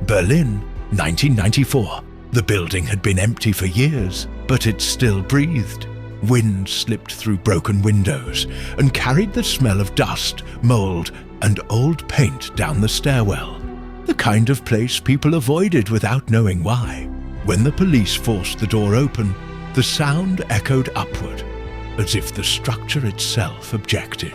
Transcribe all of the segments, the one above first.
Berlin, 1994. The building had been empty for years, but it still breathed. Wind slipped through broken windows and carried the smell of dust, mold, and old paint down the stairwell. The kind of place people avoided without knowing why. When the police forced the door open, the sound echoed upward, as if the structure itself objected.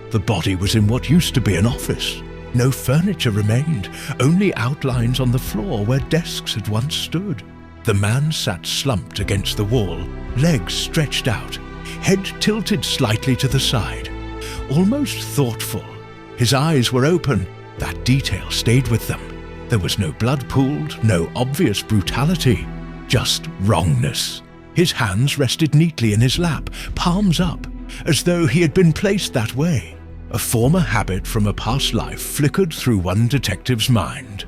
The body was in what used to be an office. No furniture remained, only outlines on the floor where desks had once stood. The man sat slumped against the wall, legs stretched out, head tilted slightly to the side, almost thoughtful. His eyes were open. That detail stayed with them. There was no blood pooled, no obvious brutality, just wrongness. His hands rested neatly in his lap, palms up, as though he had been placed that way. A former habit from a past life flickered through one detective's mind.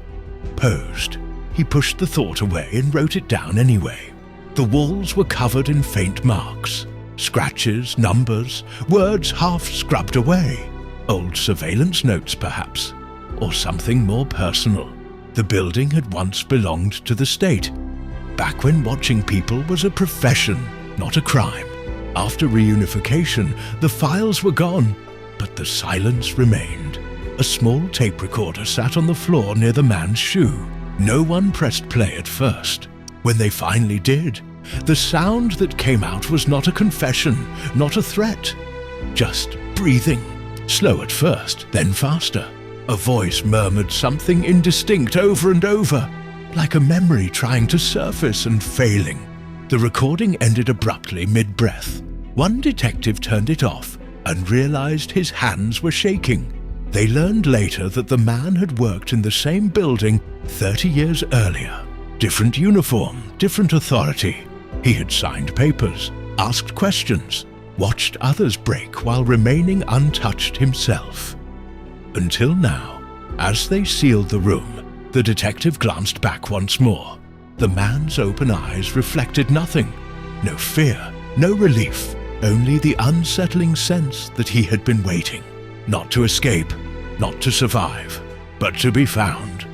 Posed. He pushed the thought away and wrote it down anyway. The walls were covered in faint marks, scratches, numbers, words half scrubbed away. Old surveillance notes, perhaps, or something more personal. The building had once belonged to the state, back when watching people was a profession, not a crime. After reunification, the files were gone, but the silence remained. A small tape recorder sat on the floor near the man's shoe. No one pressed play at first. When they finally did, the sound that came out was not a confession, not a threat, just breathing. Slow at first, then faster. A voice murmured something indistinct over and over, like a memory trying to surface and failing. The recording ended abruptly mid-breath. One detective turned it off and realized his hands were shaking. They learned later that the man had worked in the same building 30 years earlier. Different uniform, different authority. He had signed papers, asked questions, watched others break while remaining untouched himself. Until now, as they sealed the room, the detective glanced back once more. The man's open eyes reflected nothing. No fear, no relief, only the unsettling sense that he had been waiting. Not to escape, not to survive, but to be found.